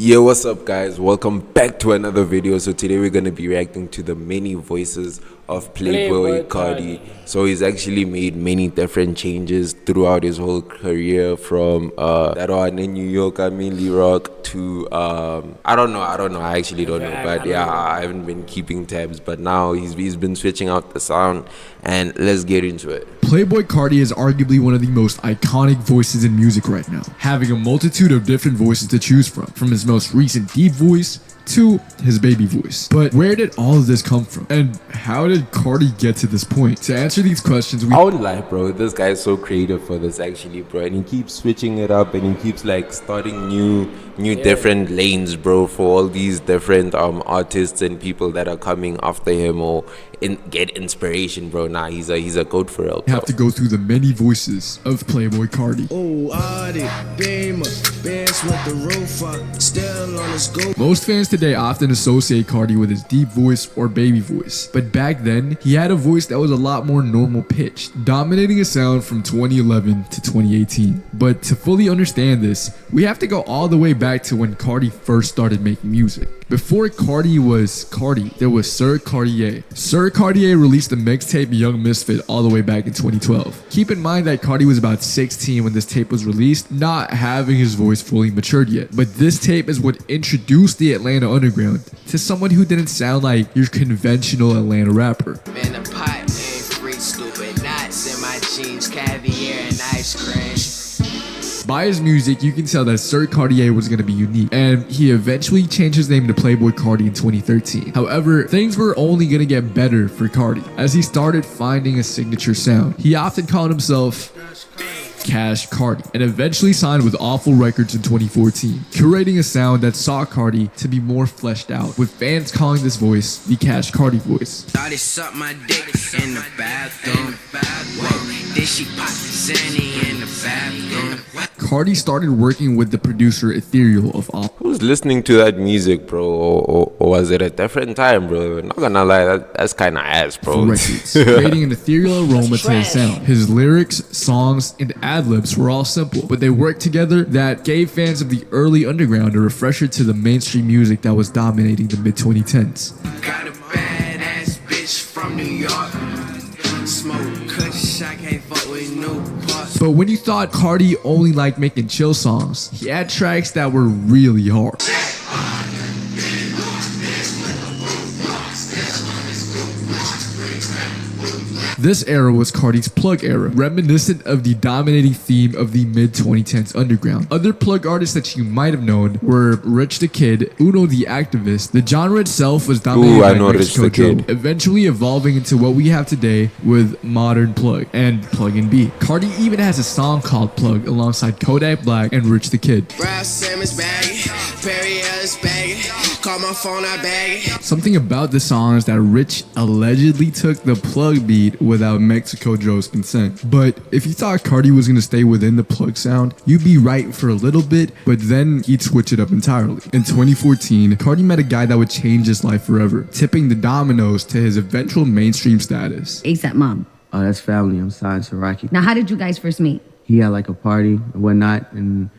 Yo, what's up guys? Welcome back to another video. So today we're going to be reacting to the many voices of Playboi Carti. So he's actually made many different changes throughout his whole career, from that one in New York, I mainly rock, to I don't know, I actually don't know, but yeah, I haven't been keeping tabs, but now he's been switching out the sound, and let's get into it. Playboi Carti is arguably one of the most iconic voices in music right now, having a multitude of different voices to choose from his most recent deep voice to his baby voice. But where did all of this come from? And how did Carti get to this point? To answer these questions, I won't lie, bro, this guy is so creative for this actually, bro, and he keeps switching it up, and he keeps like starting new different lanes, bro, for all these different artists and people that are coming after him or get inspiration, bro. Nah, he's a goat for real, bro. Have to go through the many voices of Playboi Carti. Most fans today often associate Carti with his deep voice or baby voice, but back then he had a voice that was a lot more normal pitched, dominating a sound from 2011 to 2018. But to fully understand this, we have to go all the way back to when Carti first started making music. Before Carti was Carti, there was Sir Cartier. Sir Cartier released the mixtape Young Misfit all the way back in 2012. Keep in mind that Carti was about 16 when this tape was released, not having his voice fully matured yet. But this tape is what introduced the Atlanta Underground to someone who didn't sound like your conventional Atlanta rapper. Man, the pipe ain't free, stupid nuts in my jeans, caviar and ice cream. By his music, you can tell that Sir Cartier was going to be unique, and he eventually changed his name to Playboi Carti in 2013. However, things were only going to get better for Carti as he started finding a signature sound. He often called himself Cash Carti, and eventually signed with Awful Records in 2014, curating a sound that saw Carti to be more fleshed out, with fans calling this voice the Cash Carti voice. Thought it sucked my dick in the bathroom. Whoa, did she pop Zanny in the bathroom? Carti started working with the producer Ethereal of Awful. Who's listening to that music, bro? Or was it a different time, bro? Not gonna lie, that's kind of ass, bro. Records, creating an ethereal aroma to his sound. His lyrics, songs, and ad-libs were all simple, but they worked together that gave fans of the early underground a refresher to the mainstream music that was dominating the mid-2010s. Got a badass bitch from New York. Smoke kush, I can't fuck with no boss. But when you thought Carti only liked making chill songs, he had tracks that were really hard. This era was Carti's plug era, reminiscent of the dominating theme of the mid-2010s underground. Other plug artists that you might have known were Rich the Kid, Uno the Activist. The genre itself was dominated by Mexico Joe, eventually evolving into what we have today with modern plug and plug and B. Carti even has a song called Plug alongside Kodak Black and Rich the Kid. Call my phone, I bag it. Something about the song is that Rich allegedly took the plug beat without Mexico Joe's consent. But if you thought Carti was going to stay within the plug sound, you'd be right for a little bit, but then he'd switch it up entirely. In 2014, Carti met a guy that would change his life forever, tipping the dominoes to his eventual mainstream status. ASAP Mob. Oh, that's family. I'm signed to Rocky. Now, how did you guys first meet? He had like a party and whatnot, and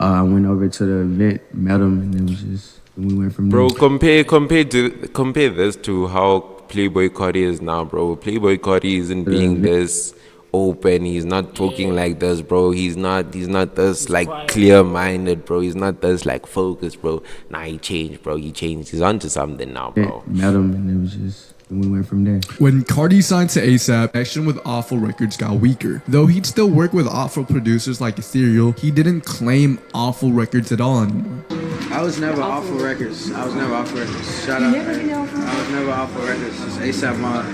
I went over to the event, met him, and it was just, and we went from there. Bro, compare this to how Playboi Carti is now, bro. Playboi Carti isn't being this open. He's not talking like this, bro. He's not this like clear-minded, bro. He's not this like focused, bro. Nah, he changed, bro. He changed. He's onto something now, bro. Met him, and it was just, and we went from there. When Carti signed to ASAP, action with Awful Records got weaker. Though he'd still work with Awful producers like Ethereal, he didn't claim Awful Records at all anymore. I was never Awful Records. I was never Awful Records. Shout out. I was never Awful Records. It's ASAP Mob.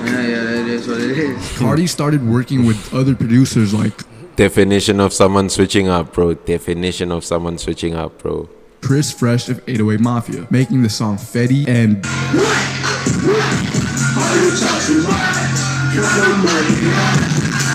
Yeah, it is what it is. Carti started working with other producers like Definition of someone switching up, bro. Definition of someone switching up, bro. Chris Fresh of 808 Mafia, making the song Fetty and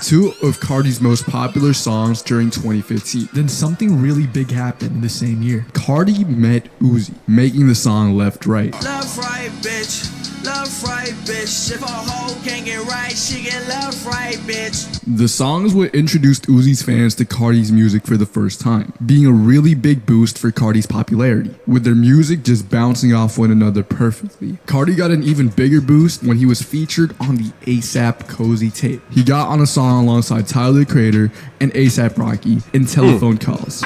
two of Carti's most popular songs during 2015. Then something really big happened in the same year. Carti met Uzi, making the song Left Right. Left, right, bitch. Left, left, right, bitch. If a hoe can't get right, she get left, right, bitch. The songs would introduce Uzi's fans to Carti's music for the first time, being a really big boost for Carti's popularity, with their music just bouncing off one another perfectly. Carti got an even bigger boost when he was featured on the ASAP Cozy tape. He got on a song alongside Tyler, the Creator, and ASAP Rocky in Telephone Calls.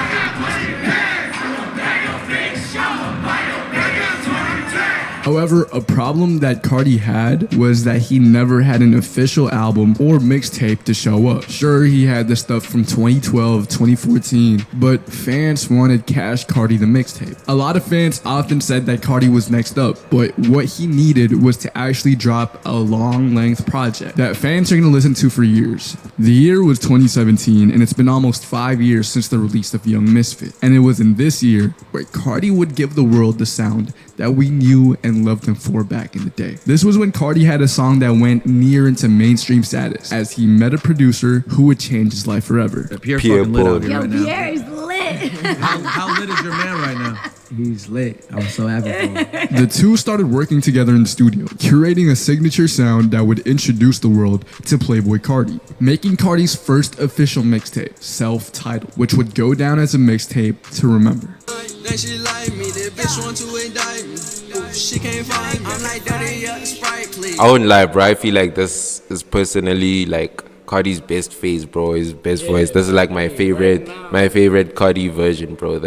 However, a problem that Carti had was that he never had an official album or mixtape to show up. Sure, he had the stuff from 2012, 2014, but fans wanted Cash Carti the mixtape. A lot of fans often said that Carti was next up, but what he needed was to actually drop a long-length project that fans are going to listen to for years. The year was 2017, and it's been almost 5 years since the release of Young Misfit. And it was in this year where Carti would give the world the sound that we knew and loved him for back in the day. This was when Carti had a song that went near into mainstream status, as he met a producer who would change his life forever. Pierre fucking lit out here Yo, right now. Pierre is lit. How lit is your man right now? He's lit. I was so happy for him. The two started working together in the studio, curating a signature sound that would introduce the world to Playboi Carti, making Carti's first official mixtape, self-titled, which would go down as a mixtape to remember. Then she like me, the bitch want to indict me. She can't find me. I'm like, dirty up Sprite, please. I wouldn't lie, bro. I feel like this is personally like Carti's best phase, bro. His best voice. This is like my favorite Carti version, bro.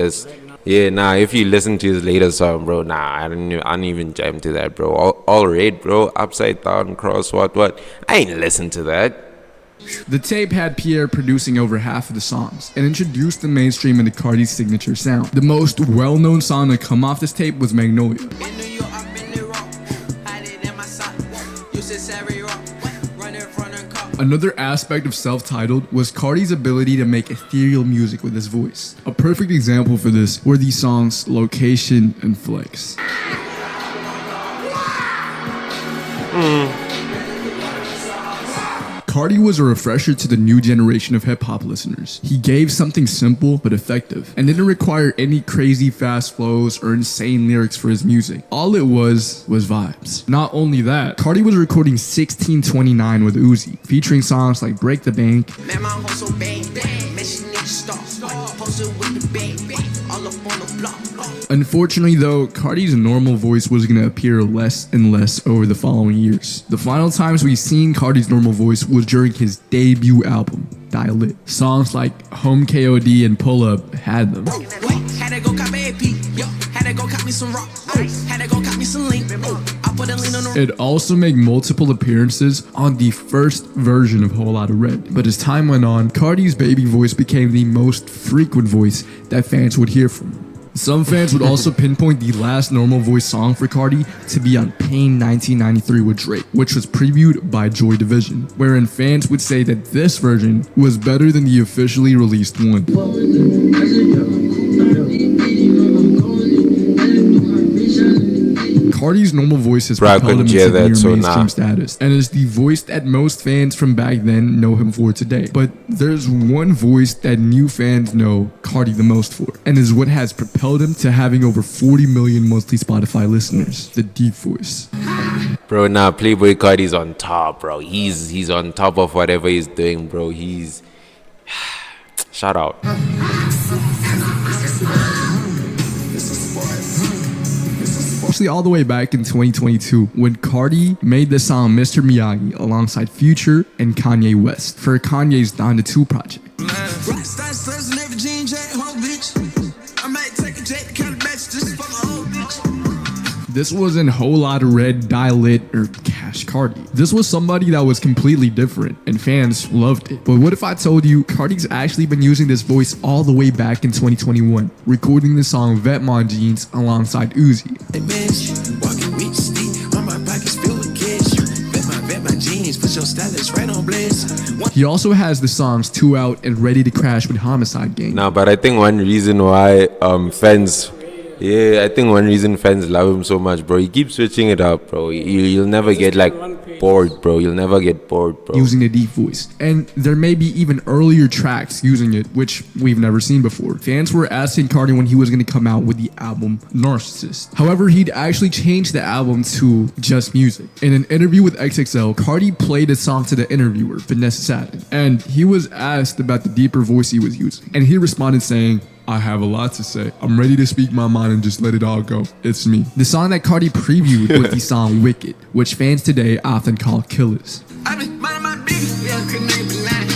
If you listen to his later song, bro, I don't even jam to that, bro. All red, bro. Upside down, cross, what? I ain't listen to that. The tape had Pierre producing over half of the songs and introduced the mainstream into Carti's signature sound. The most well-known song to come off this tape was Magnolia. In New York, I've been there wrong. Hide it in my sock. Used to savvy rock. Run in front of car. Another aspect of self-titled was Carti's ability to make ethereal music with his voice. A perfect example for this were these songs Location and Flex. Carti was a refresher to the new generation of hip-hop listeners. He gave something simple but effective, and didn't require any crazy fast flows or insane lyrics for his music. All it was vibes. Not only that, Carti was recording 1629 with Uzi, featuring songs like Break the Bank, Man, my hoe so bad. Man, she need to stop. Posted with the bag. All up on the block. Unfortunately though, Carti's normal voice was going to appear less and less over the following years. The final times we've seen Carti's normal voice was during his debut album, Dial It. Songs like Home KOD and Pull Up had them. Had to go cop AP. Yo, had to go cop me some rock. Had to go cop me some link. I put a lean on the It also made multiple appearances on the first version of Whole Lotta Red. But as time went on, Carti's baby voice became the most frequent voice that fans would hear from. Some fans would also pinpoint the last normal voice song for Carti to be on Pain 1993 with Drake, which was previewed by Joy Division, wherein fans would say that this version was better than the officially released one. Carti's normal voice has propelled him to near mainstream status, and is the voice that most fans from back then know him for today. But there's one voice that new fans know Carti the most for, and is what has propelled him to having over 40 million monthly Spotify listeners, the deep voice. Bro, Playboi Carti's on top, bro. He's on top of whatever he's doing, bro. He's shout out. Actually, all the way back in 2022, when Carti made the song Mr. Miyagi alongside Future and Kanye West for Kanye's Down to 2 project. This wasn't Whole Lotta Red, Dial It, or Cash Carti. This was somebody that was completely different, and fans loved it. But what if I told you Carti's actually been using this voice all the way back in 2021, recording the song Vetmon Jeans alongside Uzi? He also has the songs 2 Out and Ready to Crash with Homicide Gang. But I think one reason why fans love him so much, bro, he keeps switching it up, bro. You'll never get like bored, bro. You'll never get bored, bro. using a deep voice. And there may be even earlier tracks using it, which we've never seen before. Fans were asking Carti when he was going to come out with the album Narcissist. However, he'd actually changed the album to Just Music. In an interview with XXL, Carti played a song to the interviewer, Vanessa Satin, and he was asked about the deeper voice he was using. And he responded saying, "I have a lot to say. I'm ready to speak my mind and just let it all go. It's me." The song that Carti previewed was the song Wicked, which fans today often call Killers. I been minding my business, yeah, couldn't even be lying.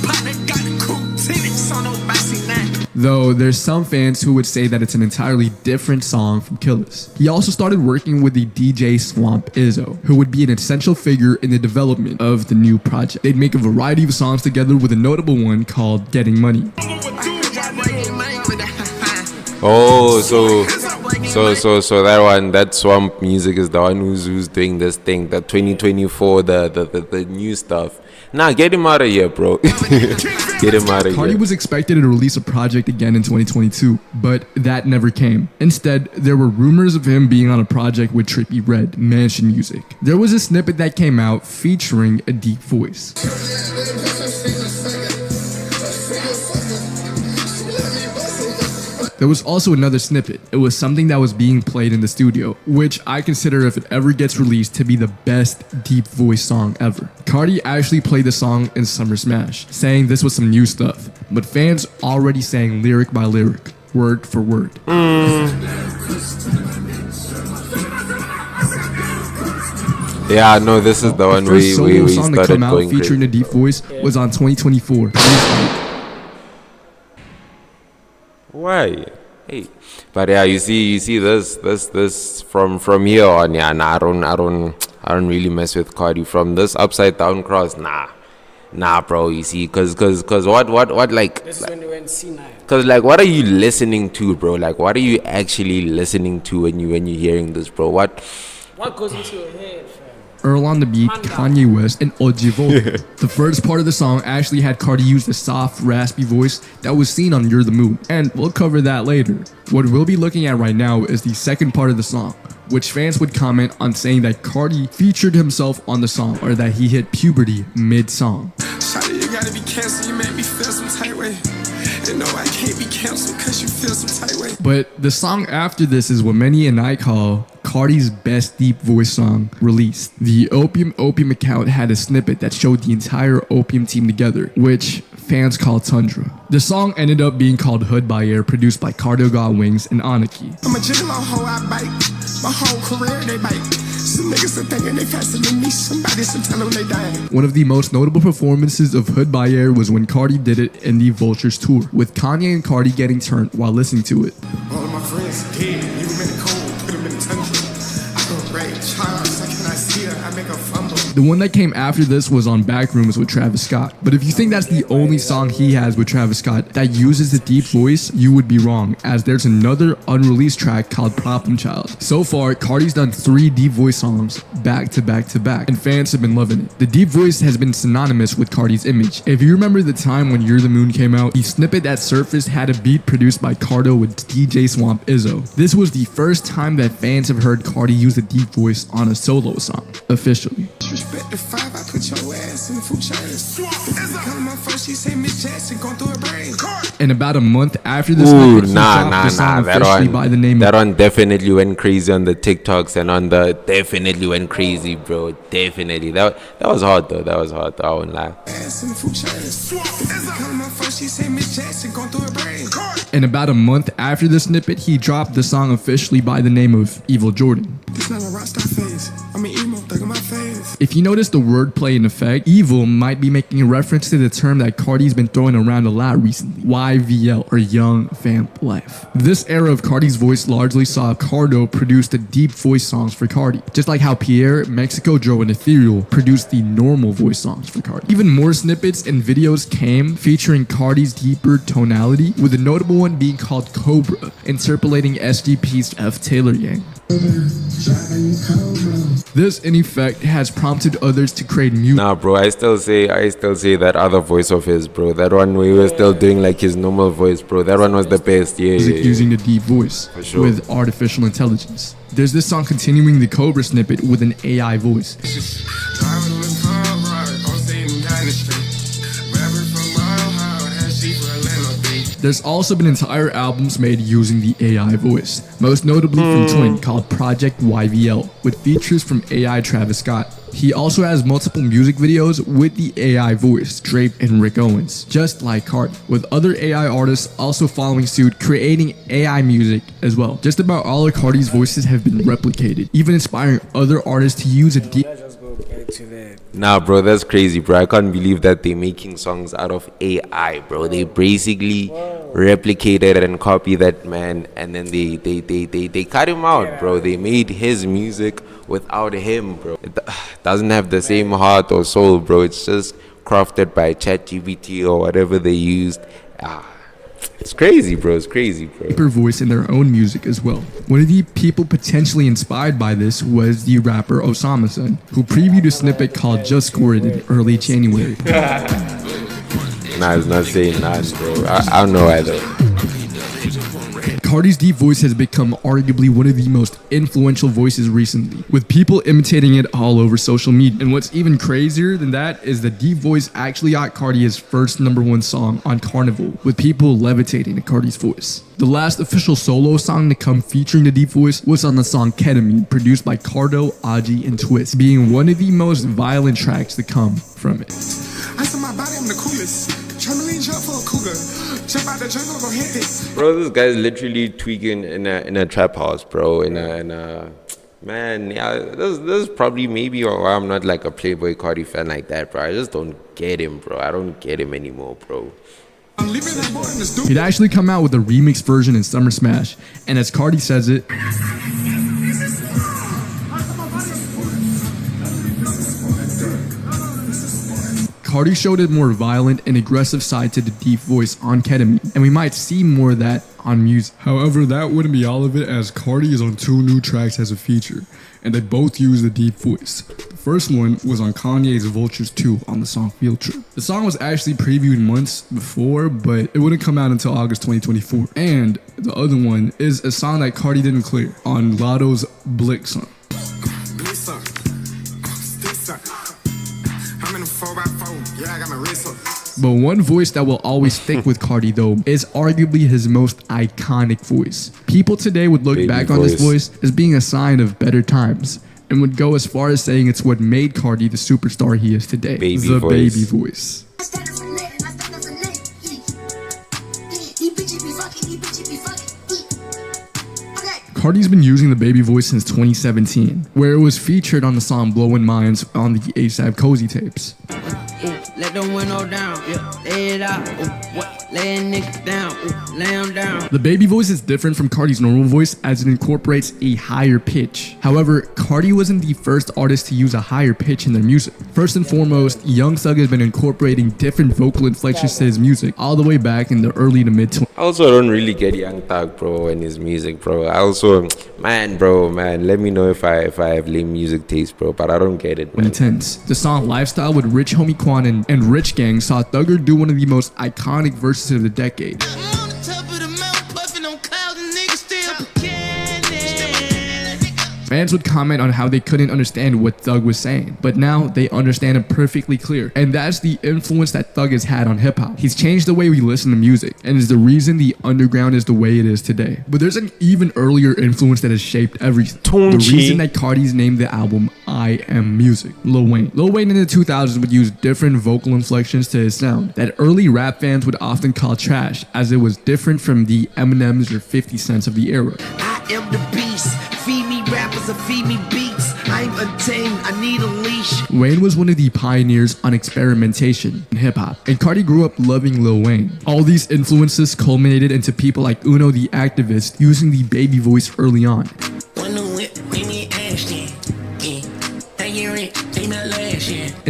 Partner got the cool tenants on no bossy nine. Though there's some fans who would say that it's an entirely different song from Killers. He also started working with the DJ Swamp Izzo, who would be an essential figure in the development of the new project. They'd make a variety of songs together with a notable one called Getting Money. Oh, so that one, that Swamp Music is the one who's doing this thing, the 2024, the new stuff. Nah, get him out of here, bro. Get him out of Carti here. was expected to release a project again in 2022, but that never came. Instead, there were rumors of him being on a project with Trippie Redd, Mansion Music. There was a snippet that came out featuring a deep voice. There was also another snippet. It was something that was being played in the studio, which I consider, if it ever gets released, to be the best deep voice song ever. Carti actually played the song in Summer Smash, saying this was some new stuff, but fans already sang lyric by lyric, word for word. Yeah, no, this is the one The first solo we song to started come out going featuring crazy. a deep voice was on 2024. Why? Hey, but yeah, you see this from here on. Yeah, nah, I don't really mess with Carti from this upside down cross. Nah, bro. You see, cause what like. This is when they went C9. Cause like, what are you listening to, bro? Like, what are you actually listening to when you're hearing this, bro? What goes into your head, fam? Earl on the Beat, Kanye West, and Ojivo. The first part of the song actually had Carti use the soft, raspy voice that was seen on You're the Moon, and we'll cover that later. What we'll be looking at right now is the second part of the song, which fans would comment on saying that Carti featured himself on the song, or that he hit puberty mid-song. Shawty, you gotta be canceled, you make me feel some tight way. And no, I can't be canceled cause you feel some tight way. But the song after this is what many and I call Carti's best deep voice song released. The Opium account had a snippet that showed the entire Opium team together, which fans call Tundra. The song ended up being called Hood by Air, produced by Cardo Got Wings and Aniki. I'm a general hoe, I bite. My whole career, they bite. Some niggas are thinking they faster than me. Somebody should tell them they dying. One of the most notable performances of Hood by Air was when Carti did it in the Vultures tour, with Kanye and Carti getting turned while listening to it. All of my friends dead. Leave them in the cold, put them in the tundra. I don't rate Charles, I cannot see her, I make her fumble. The one that came after this was on Backrooms with Travis Scott. But if you think that's the only song he has with Travis Scott that uses the deep voice, you would be wrong, as there's another unreleased track called Problem Child. So far, Carti's done 3 deep voice songs back to back to back, and fans have been loving it. The deep voice has been synonymous with Carti's image. If you remember the time when You're the Moon came out, the snippet that surfaced had a beat produced by Cardo with DJ Swamp Izzo. This was the first time that fans have heard Carti use a deep voice on a solo song, officially. Respect the 5, I put your ass in the food chains. Come on first, she say Miss Jackson going through her brain. And about a month after this Ooh, snippet, he dropped the song officially by the name that of... one definitely went crazy on the TikToks and on the definitely went crazy, bro. Definitely. That was hard though. That was hard though. I won't lie. Ass in the food chains. Come on first, she say Miss Jackson going through her brain. And about a month after the snippet, he dropped the song officially by the name of Evil Jordan. It's not a rock star face. I'm an emo, thug in my face. If you notice the wordplay in effect, Evil might be making a reference to the term that Carti's been throwing around a lot recently, YVL, or Young Vamp Life. This era of Carti's voice largely saw Cardo produce the deep voice songs for Carti, just like how Pierre, Mexico Joe, and Ethereal produced the normal voice songs for Carti. Even more snippets and videos came featuring Carti's deeper tonality, with a notable one being called Cobra, interpolating SGP's F. Taylor Yang. This, in effect, has prompted others to create music Nah, bro, I still say that other voice of his, bro. That one where he was still doing like his normal voice, bro. That one was the best. Yeah. using the deep voice For sure. with artificial intelligence. There's this song continuing the Cobra snippet with an AI voice. Driving in the car, I'm sitting down the street. Rapping from Mile High, that she for Atlanta Beach. There's also been entire albums made using the AI voice, most notably from Twin called Project YVL, with features from AI Travis Scott. He also has multiple music videos with the AI voice, Drake and Rick Owens, just like Carti, with other AI artists also following suit, creating AI music as well. Just about all of Carti's voices have been replicated, even inspiring other artists to use a deep Let's just go back to that. Nah, bro, that's crazy, bro. I can't believe that they're making songs out of AI, bro. They basically replicated and copied that man, and then they cut him out, bro. They made his music without him, bro. It doesn't have the same heart or soul, bro. It's just crafted by ChatGPT or whatever they used. It's crazy, bro. It's crazy, bro. deeper voice in their own music as well. One of the people potentially inspired by this was the rapper Osama-san, who previewed a snippet called Just Scored in early January. Nah, it's not saying nothing, bro. I don't know either. Carti's deep voice has become arguably one of the most influential voices recently, with people imitating it all over social media. And what's even crazier than that is the deep voice actually got Carti his first #1 song on Carnival, with people levitating to Carti's voice. The last official solo song to come featuring the deep voice was on the song Ketamine, produced by Cardo, Aji, and Twist, being one of the most violent tracks to come from it. I said my body, I'm the coolest. Trampoline jump for a cougar. Jump out the jungle, go hit this. Bro, this guy's literally tweaking in a trap house, bro. Man, yeah, this is probably maybe why I'm not like a Playboi Carti fan like that, bro. I just don't get him, bro. I don't get him anymore, bro. I'm leaving that boy in the studio. He'd actually come out with a remix version in Summer Smash, and as Carti says it, Carti showed a more violent and aggressive side to the deep voice on Ketamine, and we might see more of that on music. However, that wouldn't be all of it, as Carti is on 2 new tracks as a feature, and they both use the deep voice. The first one was on Kanye's Vultures 2 on the song Field Trip. The song was actually previewed months before, but it wouldn't come out until August 2024. And the other one is a song that Carti didn't clear on Lotto's Blick song. I'm in a 4x4. Yeah, I got my wrist up. But one voice that will always stick with Carti though is arguably his most iconic voice. People today would look Baby back on this voice. voice as being a sign of better times, and would go as far as saying it's what made Carti the superstar he is today. Baby the voice. baby voice. Carti's been using the baby voice since 2017, where it was featured on the song Blowin' Minds on the ASAP Cozy tapes. Let the window down, yeah, lay it out, lay a nigga down, lay him down. The baby voice is different from Carti's normal voice as it incorporates a higher pitch. However, Carti wasn't the first artist to use a higher pitch in their music. First and foremost, Young Thug has been incorporating different vocal inflections to his music all the way back in the early to mid 20s. I also don't really get Young Thug, bro, and his music, bro. I also, man, let me know if I have lame music taste, bro, but I don't get it, man. 2010s. The song Lifestyle with Rich Homie Quan and Rich Gang saw Thugger do one of the most iconic verses of the decade. I'm on the top of the mountain, puffing on clouds, and niggas still candy. Fans would comment on how they couldn't understand what Thug was saying, but now they understand it perfectly clear. And that's the influence that Thug has had on hip-hop. He's changed the way we listen to music, and is the reason the underground is the way it is today. But there's an even earlier influence that has shaped everything. The reason that Carti's named the album I Am Music. Lil Wayne. Lil Wayne in the 2000s would use different vocal inflections to his sound that early rap fans would often call trash, as it was different from the Eminems or 50 Cents of the era. I am the beast. Feed me rappers or feed me beats. I'm untamed. I need a leash. Wayne was one of the pioneers on experimentation in hip-hop, and Carti grew up loving Lil Wayne. All these influences culminated into people like Uno the Activist using the baby voice early on.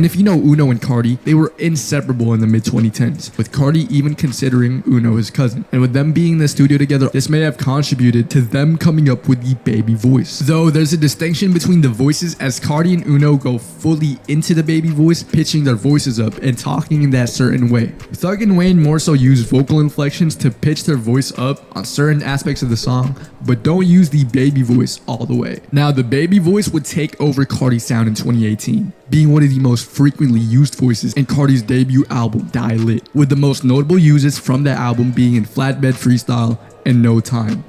And if you know Uno and Carti, they were inseparable in the mid-2010s, with Carti even considering Uno his cousin. And with them being in the studio together, this may have contributed to them coming up with the baby voice. Though there's a distinction between the voices, as Carti and Uno go fully into the baby voice, pitching their voices up and talking in that certain way. Thug and Wayne more so use vocal inflections to pitch their voice up on certain aspects of the song, but don't use the baby voice all the way. Now, the baby voice would take over Carti's sound in 2018, being one of the most frequently used voices in Carti's debut album, Die Lit, with the most notable uses from that album being in Flatbed Freestyle and No Time.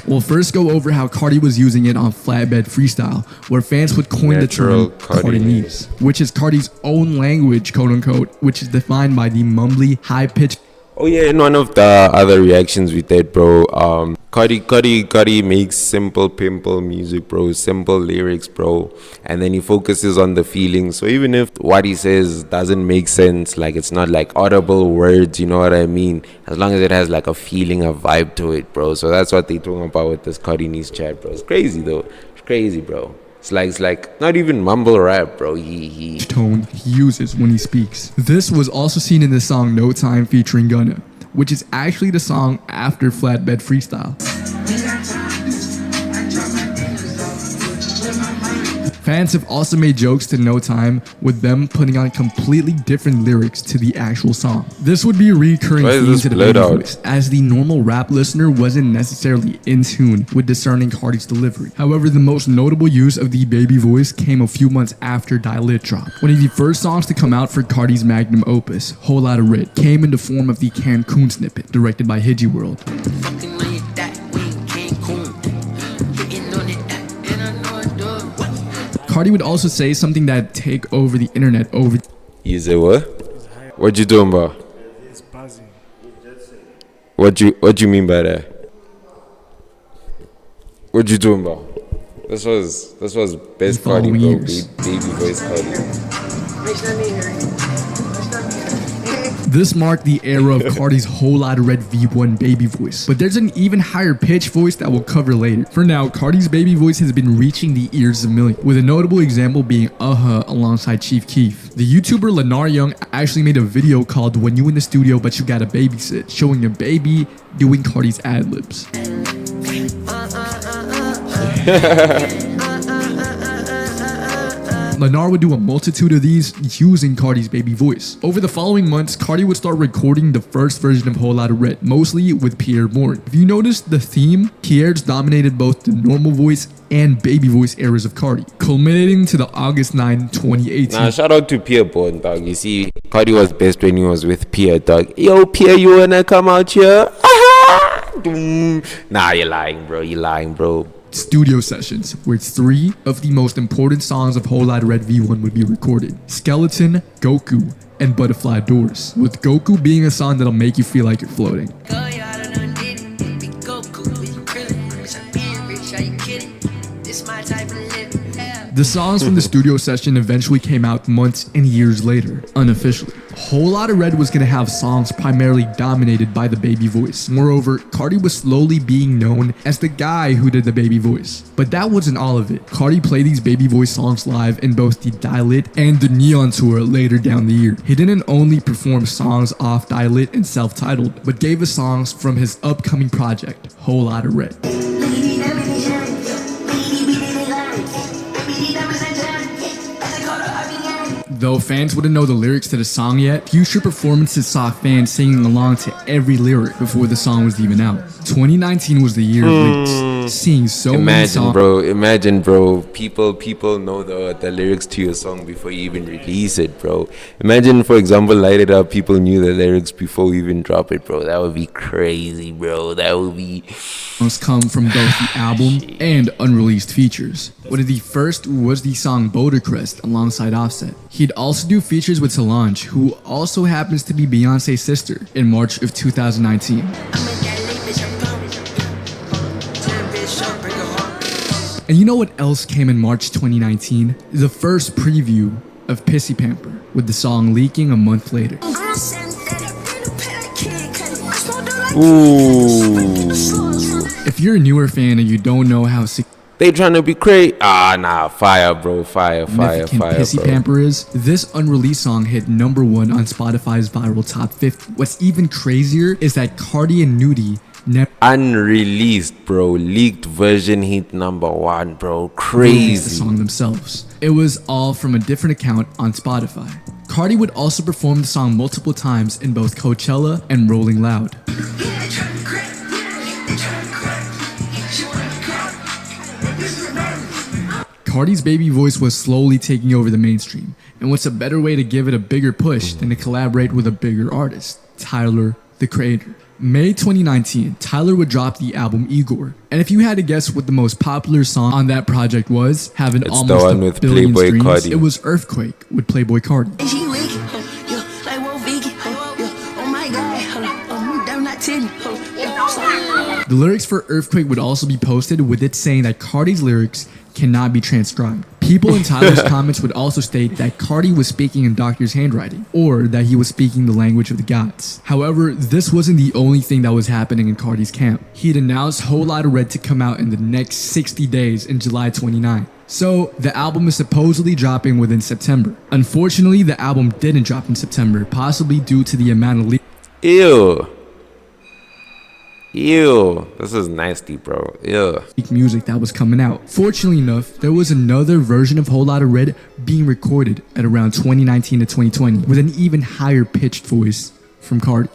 We'll first go over how Carti was using it on Flatbed Freestyle, where fans would coin the term Cartinese, which is Carti's own language, quote unquote, which is defined by the mumbly, high-pitched. Oh yeah, in one of the other reactions we did, bro, Carti makes simple pimple music, bro, simple lyrics, bro, and then he focuses on the feeling. So even if what he says doesn't make sense, like it's not like audible words, you know what I mean, as long as it has like a feeling, a vibe to it, bro. So that's what they talking about with this Cartinese chat, bro. It's crazy though, it's crazy, bro. It's like not even mumble rap, bro. He tone he uses when he speaks. This was also seen in the song No Time featuring Gunna, which is actually the song after Flatbed Freestyle. Fans have also made jokes to No Time, with them putting on completely different lyrics to the actual song. This would be a recurring theme to the baby voice, as the normal rap listener wasn't necessarily in tune with discerning Carti's delivery. However, the most notable use of the baby voice came a few months after Die Lit dropped. One of the first songs to come out for Carti's magnum opus, Whole Lotta Red, came in the form of the Cancun snippet, directed by Hiji World. Carti would also say something that'd take over the internet over. You say what? What you doing, bro? It's buzzing. What you mean by that? What you doing, bro? This was best Carti, bro. Baby voice Carti. This marked the era of Carti's Whole Lotta Red V1 baby voice, but there's an even higher pitch voice that we'll cover later. For now, Carti's baby voice has been reaching the ears of millions, with a notable example being alongside Chief Keef. The YouTuber Lenar Young actually made a video called When You in the Studio But You Gotta Babysit, showing a baby doing Carti's ad-libs. Lenar would do a multitude of these using Carti's baby voice. Over the following months, Carti would start recording the first version of Whole Lotta Red, mostly with Pierre Bourne. If you notice the theme, Pierre's dominated both the normal voice and baby voice eras of Carti, culminating to the August 9, 2018. Nah, shout out to Pierre Bourne, dog. You see, Carti was best when he was with Pierre, dog. Yo, Pierre, you wanna come out here? Nah, you're lying, bro. Studio sessions, where 3 of the most important songs of Whole Lotta Red V1 would be recorded: Skeleton, Goku, and Butterfly Doors, with Goku being a song that'll make you feel like you're floating. The songs from the studio session eventually came out months and years later, unofficially. Whole Lotta Red was going to have songs primarily dominated by the baby voice. Moreover, Carti was slowly being known as the guy who did the baby voice. But that wasn't all of it. Carti played these baby voice songs live in both the Die Lit and the Neon tour later down the year. He didn't only perform songs off Die Lit and self-titled, but gave us songs from his upcoming project, Whole Lotta Red. Though fans wouldn't know the lyrics to the song yet, future performances saw fans singing along to every lyric before the song was even out. 2019 was the year of leaks, seeing so many songs. Imagine, bro. People know the lyrics to your song before you even release it, bro. Imagine, for example, Light It Up. People knew the lyrics before we even drop it, bro. That would be crazy, bro. That would be. Must come from both the album and unreleased features. One of the first was the song Boulder Crest alongside Offset. He'd also do features with Solange, who also happens to be Beyonce's sister, in March of 2019. And you know what else came in March 2019? The first preview of Pissy Pamper, with the song leaking a month later. Ooh. If you're a newer fan and you don't know how They trying to be crazy. Ah, nah, fire, bro, fire, Significant Pissy bro. Pamper is, this unreleased song hit #1 on Spotify's viral top 50. What's even crazier is that Carti and Nudie never Unreleased, bro, leaked version hit #1, bro, released the crazy. song themselves. It was all from a different account on Spotify. Carti would also perform the song multiple times in both Coachella and Rolling Loud. Carti's baby voice was slowly taking over the mainstream, and what's a better way to give it a bigger push than to collaborate with a bigger artist, Tyler, the Creator. May 2019, Tyler would drop the album Igor, and if you had to guess what the most popular song on that project was, having It's the almost one a with billion Playboi streams, Carti. it was Earthquake with Playboi Carti. She weak, yeah, like whoa, vegan, yeah, oh my god, I'm not telling you, The lyrics for Earthquake would also be posted with it saying that Carti's lyrics cannot be transcribed. People in Tyler's comments would also state that Carti was speaking in doctor's handwriting, or that he was speaking the language of the gods. However, this wasn't the only thing that was happening in Carti's camp. He had announced Whole Lotta Red to come out in the next 60 days in July 29. So, the album is supposedly dropping within September. Unfortunately, the album didn't drop in September, possibly due to the amount of Ew, this is nasty, bro. Ew. music that was coming out. Fortunately enough, there was another version of Whole Lotta Red being recorded at around 2019 to 2020 with an even higher pitched voice from Carti.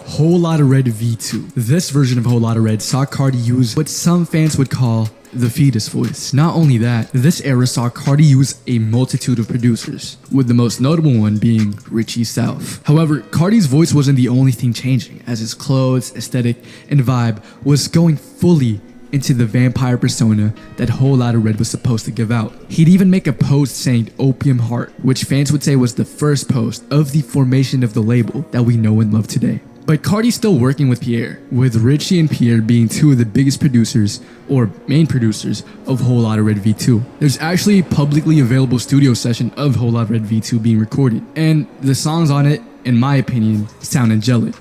Whole Lotta Red V2. This version of Whole Lotta Red saw Carti use what some fans would call the fetus voice. Not only that, this era saw Carti use a multitude of producers, with the most notable one being Richie South. However, Carti's voice wasn't the only thing changing, as his clothes, aesthetic, and vibe was going fully into the vampire persona that Whole Lotta Red was supposed to give out. He'd even make a post saying Opium Heart, which fans would say was the first post of the formation of the label that we know and love today. But Carti's still working with Pierre, with Richie and Pierre being two of the biggest producers, or main producers, of Whole Lotta Red V2. There's actually a publicly available studio session of Whole Lotta Red V2 being recorded, and the songs on it, in my opinion, sound angelic.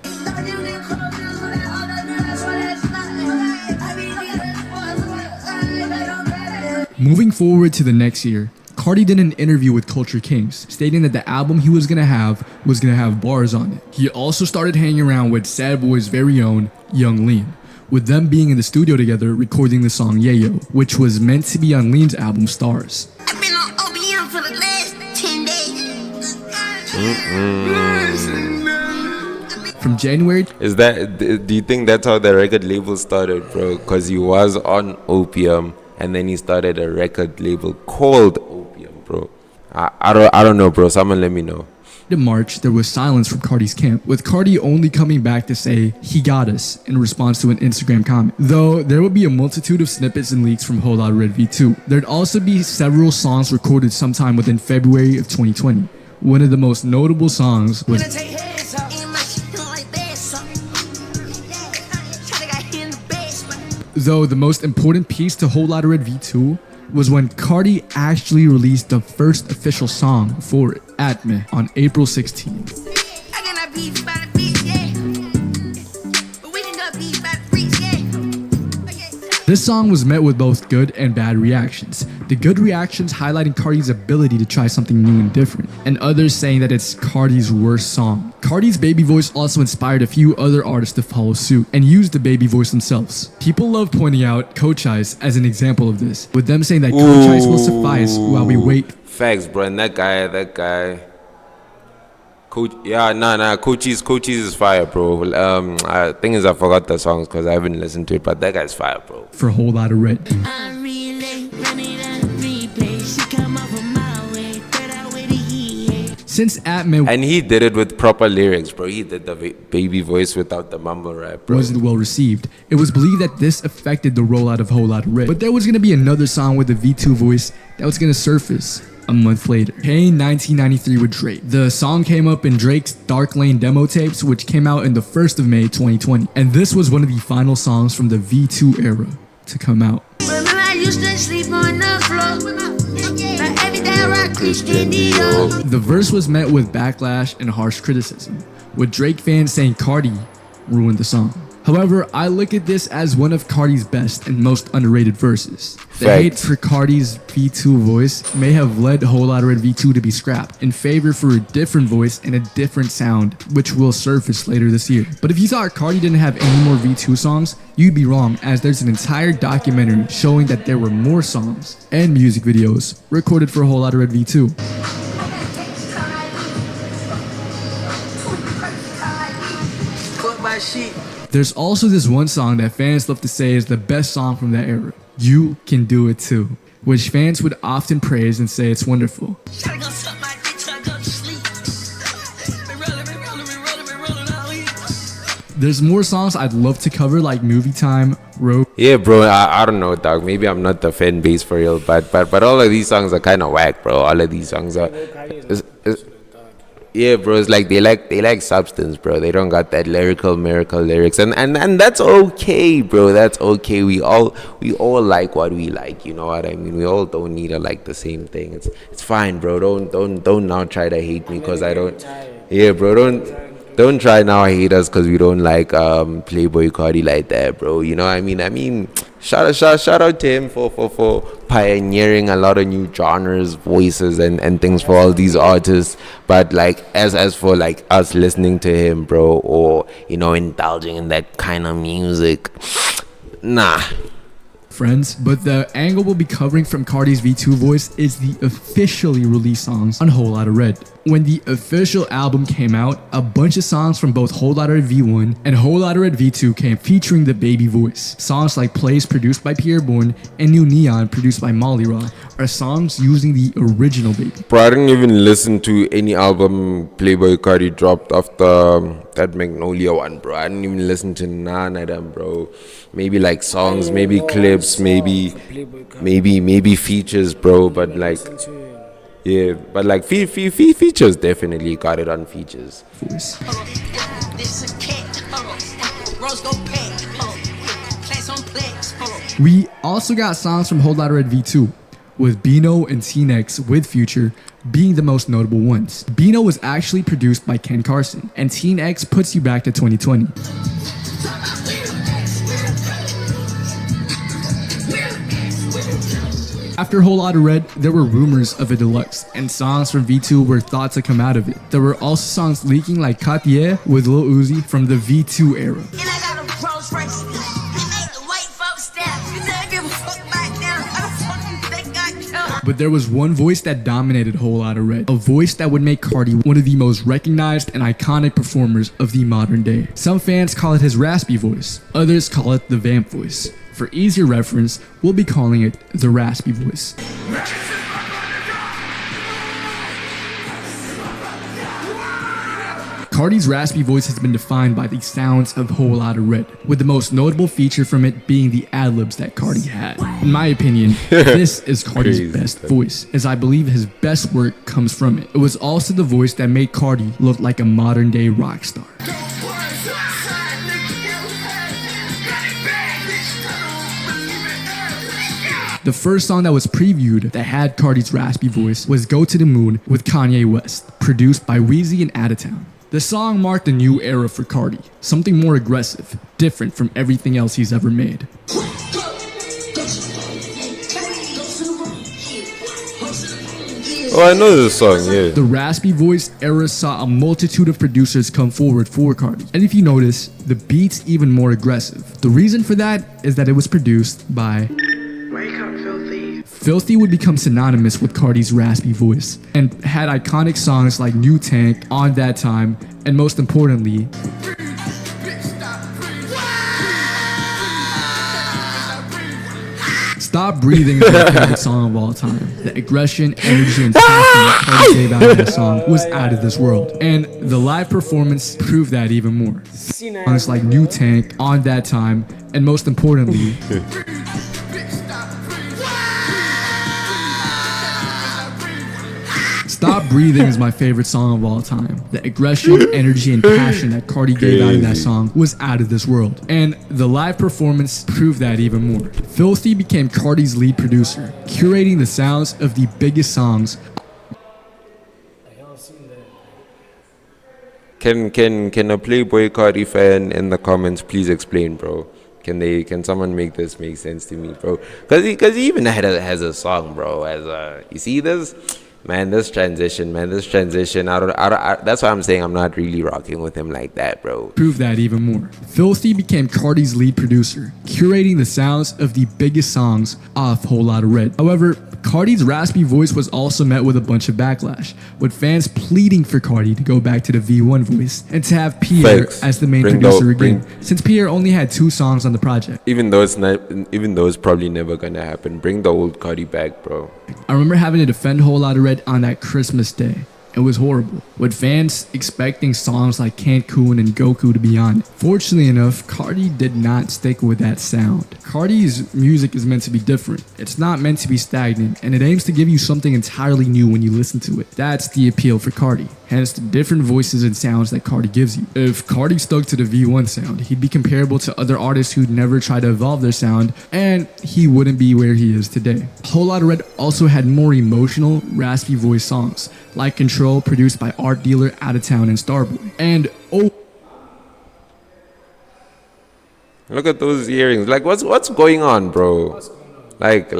Moving forward to the next year, Carti did an interview with Culture Kings, stating that the album he was gonna have bars on it. He also started hanging around with Sad Boy's very own Young Lean, with them being in the studio together recording the song Yayo, which was meant to be on Lean's album Stars. I've been on OBM for the last 10 days. From January, Do you think that's how the record label started, bro? Because he was on Opium, and then he started a record label called Opium, bro. I don't know, bro. Someone let me know. in March, there was silence from Carti's camp, with Carti only coming back to say, "He got us," in response to an Instagram comment. Though there would be a multitude of snippets and leaks from Whole Lotta Red V2. There'd also be several songs recorded sometime within February of 2020. One of the most notable songs was Though the most important piece to Whole Lotta Red V2 was when Carti actually released the first official song for it, At Me, on April 16th. This song was met with both good and bad reactions. The good reactions highlighting Carti's ability to try something new and different, and others saying that it's Carti's worst song. Carti's baby voice also inspired a few other artists to follow suit and use the baby voice themselves. People love pointing out Coach Ice as an example of this, with them saying that Coach Ice will suffice while we wait. Facts, bro. And that guy. Coach, yeah, Coaches is fire, bro. Thing is, I forgot the songs because I haven't listened to it, but that guy's fire, bro. For Whole Lotta Red. Since At Me And he did it with proper lyrics, bro. He did the baby voice without the mumble rap, bro. wasn't well received, it was believed that this affected the rollout of Whole Lotta Red. But there was going to be another song with the V2 voice that was going to surface a month later. Pain 1993 with Drake. The song came up in Drake's Dark Lane demo tapes, which came out in the 1st of May 2020. And this was one of the final songs from the V2 era to come out. The verse was met with backlash and harsh criticism, with Drake fans saying Carti ruined the song. However, I look at this as one of Carti's best and most underrated verses. The hate for Carti's V2 voice may have led Whole Lotta Red V2 to be scrapped in favor for a different voice and a different sound, which will surface later this year. But if you thought Carti didn't have any more V2 songs, you'd be wrong, as there's an entire documentary showing that there were more songs and music videos recorded for Whole Lotta Red V2. Cook by sheep. There's also this one song that fans love to say is the best song from that era, You Can Do It Too, which fans would often praise and say it's wonderful. There's more songs I'd love to cover, like Movie Time, Rope. Yeah, bro, I don't know, dog. Maybe I'm not the fan base for real, but all of these songs are kind of whack, bro. All of these songs are... yeah, bro, it's like they like substance, bro. They don't got that lyrical miracle lyrics, and that's okay, bro. That's okay. We all like what we like. You know what I mean? We all don't need to like the same thing. It's fine, bro. Don't now try to hate me because I don't. Yeah, bro. Don't try now hate us because we don't like Playboi Carti like that, bro. You know what I mean? Shout out to him for pioneering a lot of new genres, voices, and things for all these artists. But like as for like us listening to him, bro, or indulging in that kind of music, nah. Friends, but the angle we'll be covering from Carti's V2 voice is the officially released songs on Whole Lotta Red. When the official album came out, a bunch of songs from both Whole Lotta Red V1 and Whole Lotta Red V2 came featuring the baby voice. Songs like Plays, produced by Pierre Bourne, and New Neon, produced by Molly Raw, are songs using the original baby. Bro, I didn't even listen to any album Playboi Carti dropped after that Magnolia one, bro. I didn't even listen to none of them, bro. Maybe like songs, maybe clips, maybe features, bro. But like, yeah, but like features definitely got it on features. We also got songs from Whole Lotta Red V2, with Bino and T-Nex with Future being the most notable ones. Bino was actually produced by Ken Carson, and T-Nex puts you back to 2020. After Whole Lotta Red, there were rumors of a deluxe, and songs from V2 were thought to come out of it. There were also songs leaking like Cartier with Lil Uzi from the V2 era. But there was one voice that dominated Whole Lotta Red, a voice that would make Carti one of the most recognized and iconic performers of the modern day. Some fans call it his raspy voice, others call it the vamp voice. For easier reference, we'll be calling it the raspy voice. Carti's raspy voice has been defined by the sounds of Whole Lotta Red, with the most notable feature from it being the ad-libs that Carti had. In my opinion, this is Carti's best voice, as I believe his best work comes from it. It was also the voice that made Carti look like a modern-day rock star. The first song that was previewed that had Carti's raspy voice was Go to the Moon with Kanye West, produced by Weezy and Adatown. The song marked a new era for Carti, something more aggressive, different from everything else he's ever made. Oh, I know this song, yeah. The raspy voice era saw a multitude of producers come forward for Carti. And if you notice, the beat's even more aggressive. The reason for that is that it was produced by... Wake up, Filthy. Filthy would become synonymous with Carti's raspy voice and had iconic songs like New Tank, On That Time, and most importantly, Stop Breathing is my favorite song of all time. The aggression, energy, and passion that Carti gave out in that song was out of this world. And the live performance proved that even more. Songs like New Tank, On That Time, and most importantly, Stop Breathing is my favorite song of all time. The aggression, energy, and passion that Carti gave out in that song was out of this world. And the live performance proved that even more. Filthy became Carti's lead producer, curating the sounds of the biggest songs Can a Playboi Carti fan in the comments please explain, bro? Can someone make this make sense to me, bro? Cause he even has a song, bro. You see this, man, this transition. That's why I'm saying I'm not really rocking with him like that, bro. Prove that even more. Filthy became Carti's lead producer, curating the sounds of the biggest songs off Whole Lotta Red. However, Carti's raspy voice was also met with a bunch of backlash, with fans pleading for Carti to go back to the V1 voice and to have Pierre Facts. as the main Bring producer the- again, since Pierre only had 2 songs on the project. Even though it's probably never gonna happen, bring the old Carti back, bro. I remember having to defend Whole Lotta Red on that Christmas day. It was horrible, with fans expecting songs like Cancun and Goku to be on it. Fortunately enough, Carti did not stick with that sound. Carti's music is meant to be different. It's not meant to be stagnant, and it aims to give you something entirely new when you listen to it. That's the appeal for Carti, hence the different voices and sounds that Carti gives you. If Carti stuck to the V1 sound, he'd be comparable to other artists who'd never tried to evolve their sound, and he wouldn't be where he is today. Whole Lotta Red also had more emotional, raspy voice songs, like Control, produced by Art Dealer, Out of Town, and Starboy. And Look at those earrings. Like, what's going on, bro? Like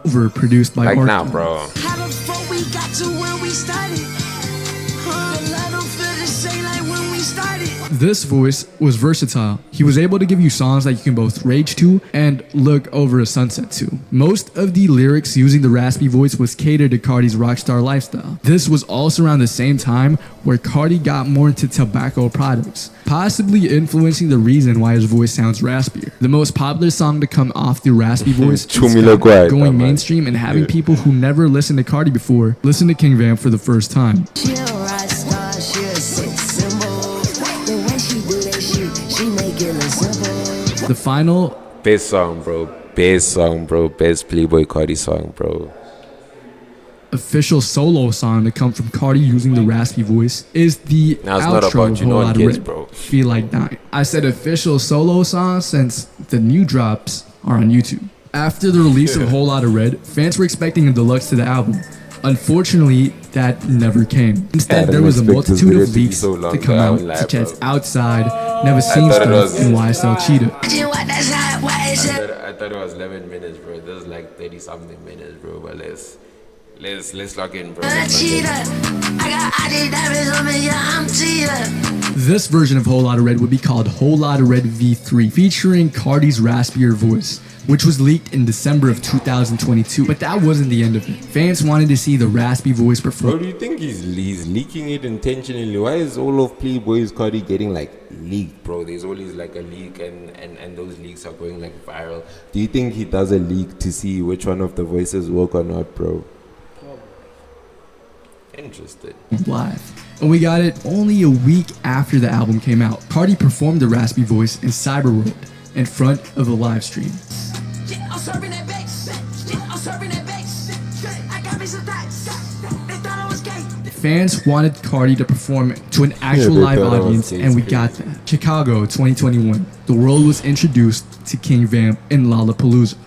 Over, produced by Art now, Dealer. bro. How the fuck we got to where we started? The light don't feel the same like when we started. This voice was versatile. He was able to give you songs that you can both rage to and look over a sunset to. Most of the lyrics using the raspy voice was catered to Carti's rockstar lifestyle. This was also around the same time where Carti got more into tobacco products, possibly influencing the reason why his voice sounds raspier. The most popular song to come off the raspy voice is Chumila Kwai, going man. mainstream and having people who never listened to Carti before listen to King Vamp for the first time. She a rock star, she a sex symbol. The way she do that shit, she make it look simple. The final Best song, bro. Best Playboi Carti song, bro. official solo song to come from Carti using the raspy voice is the Now, it's not outro about of you Whole knowing Lotta kids, Red, bro. Feel Like Dying. I said official solo song since the new drops are on YouTube. After the release of Whole Lotta Red, fans were expecting a deluxe to the album. Unfortunately, that never came. Instead, there was a didn't expect this multitude video of to be leaks so long, to come bro. I out, won't lie, such as bro. Outside, Never Seen thought it Stuff, was- and YSL Cheetah. I thought it was 11 minutes, bro. This is like 30 something minutes, bro. But let's lock in, bro. This version of Whole Lotta Red would be called Whole Lotta Red V3, featuring Carti's raspier voice, which was leaked in December of 2022. But that wasn't the end of it. Fans wanted to see the raspy voice Bro, perform. do you think he's leaking it intentionally? Why is all of Playboy's Carti getting like leaked, bro? There's always like a leak and those leaks are going like viral. Do you think he does a leak to see which one of the voices work or not, bro? Interested. Live. And we got it only a week after the album came out. Carti performed the raspy voice in Cyberworld in front of a live stream. I'm serving that bass. I'm serving that bass. I got me some thoughts. They thought I was gay. Fans wanted Carti to perform to an actual they live thought I was audience, gay, and we it's got that. Chicago 2021. The world was introduced to King Vamp in Lollapalooza.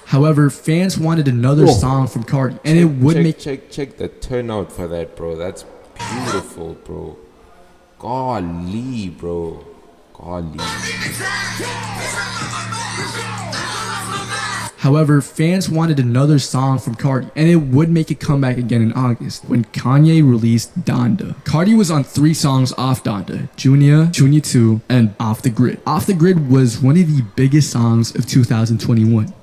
However, fans wanted another song from Carti, and it would make check the turnout for that, bro. That's beautiful, bro. Golly, bro. Golly. However, fans wanted another song from Carti, and it would make a comeback again in August when Kanye released Donda. Carti was on 3 songs off Donda: Junior, Junior 2, and Off the Grid. Off the Grid was one of the biggest songs of 2021.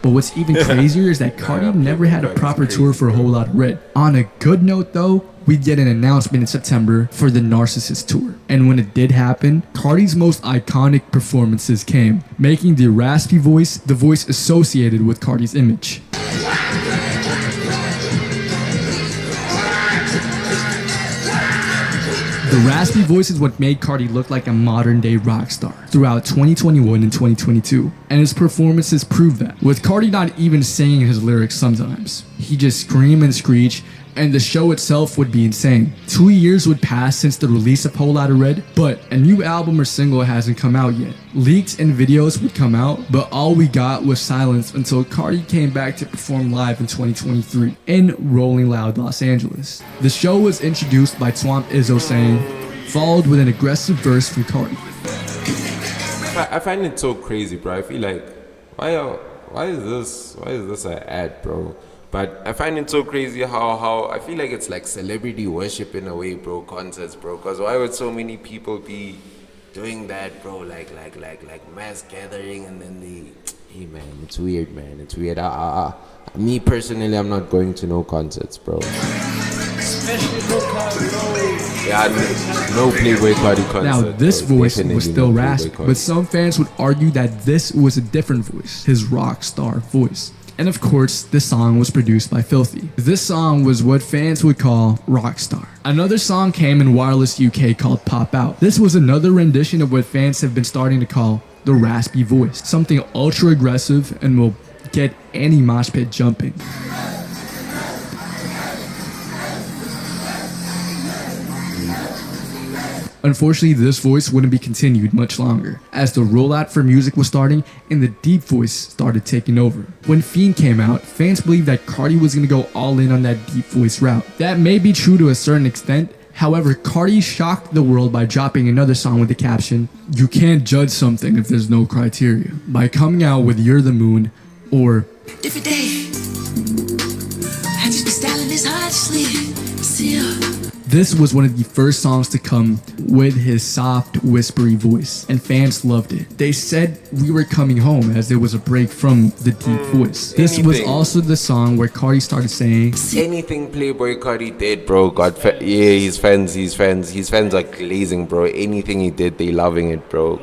But what's even crazier is that Carti never had a proper tour for a Whole Lotta Red. On a good note though, we'd get an announcement in September for the Narcissist tour. And when it did happen, Carti's most iconic performances came, making the raspy voice the voice associated with Carti's image. The raspy voice is what made Carti look like a modern day rock star throughout 2021 and 2022, and his performances prove that, with Carti not even singing his lyrics sometimes. He just scream and screech and the show itself would be insane. 2 years would pass since the release of Whole Lotta Red, but a new album or single hasn't come out yet. Leaks and videos would come out, but all we got was silence until Carti came back to perform live in 2023 in Rolling Loud, Los Angeles. The show was introduced by Swamp Izzo saying, followed with an aggressive verse from Carti. I find it so crazy, bro. I feel like, why is this an ad, bro? But I find it so crazy how I feel like it's like celebrity worship in a way, bro, concerts, bro. Because why would so many people be doing that, bro? Like mass gathering, and then hey man, it's weird, man. It's weird. Me personally, I'm not going to no concerts, bro. Especially no Carti. Yeah, no Playboi Carti concert. Now, this bro. voice Definitely was still no Playboi raspy, Carti. but some fans would argue that this was a different voice, his rock star voice. And of course, this song was produced by Filthy. This song was what fans would call rockstar. Another song came in Wireless UK called Pop Out. This was another rendition of what fans have been starting to call the raspy voice, something ultra aggressive and will get any mosh pit jumping. Unfortunately, this voice wouldn't be continued much longer, as the rollout for music was starting and the deep voice started taking over. When Fiend came out, fans believed that Carti was going to go all in on that deep voice route. That may be true to a certain extent. However, Carti shocked the world by dropping another song with the caption, "You can't judge something if there's no criteria," by coming out with You're the Moon or Different day. I just be styling this hard sleep. This was one of the first songs to come with his soft, whispery voice, and fans loved it. They said we were coming home as there was a break from the deep voice. This was also the song where Carti started saying, anything Playboi Carti did, bro, his fans are glazing, bro. Anything he did, they loving it, bro.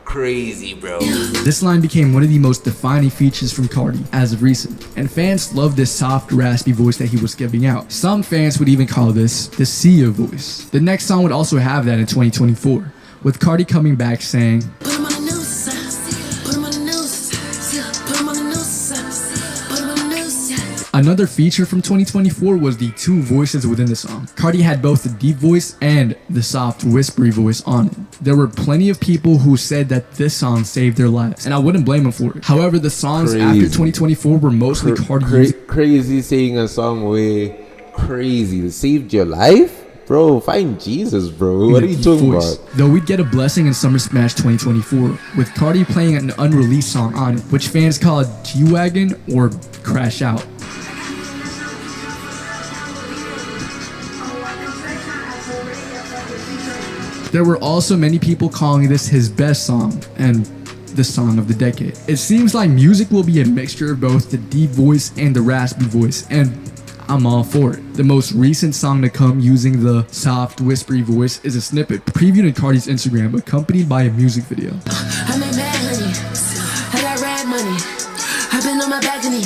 Crazy, bro. This line became one of the most defining features from Carti as of recent, and fans loved this soft, raspy voice that he was giving out. Some fans would even call this the Sia voice. The next song would also have that in 2024, with Carti coming back saying, Put 'em on the news, put 'em on the news, put 'em on the news, put 'em on the news. Another feature from 2024 was the two voices within the song. Carti had both the deep voice and the soft, whispery voice on it. There were plenty of people who said that this song saved their lives, and I wouldn't blame them for it. However, the songs after 2024 were mostly Carti. Crazy saying a song where crazy saved your life? Bro, find Jesus, bro. What are you talking about? Though we'd get a blessing in Summer Smash 2024, with Carti playing an unreleased song on it, which fans call G-Wagon or Crash Out. There were also many people calling this his best song and the song of the decade. It seems like music will be a mixture of both the deep voice and the raspy voice, and I'm all for it. The most recent song to come using the soft, whispery voice is a snippet previewed on Carti's Instagram, accompanied by a music video. I made mad honey, I got rad money, I've been on my balcony.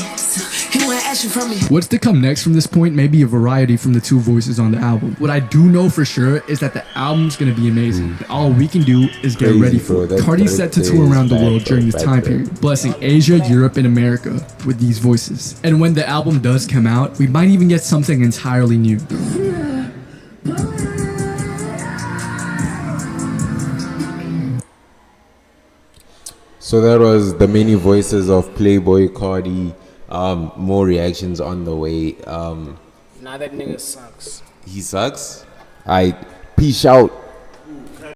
He want action from me. What's to come next from this point may be a variety from the two voices on the album. What I do know for sure is that the album's gonna be amazing. All we can do is get ready for it. Carti's set to tour around the world during this time period, blessing Asia, Europe, and America with these voices. And when the album does come out, we might even get something entirely new. So that was the many voices of Playboi Carti. More reactions on the way. Nah, that nigga sucks. He sucks. Peace out.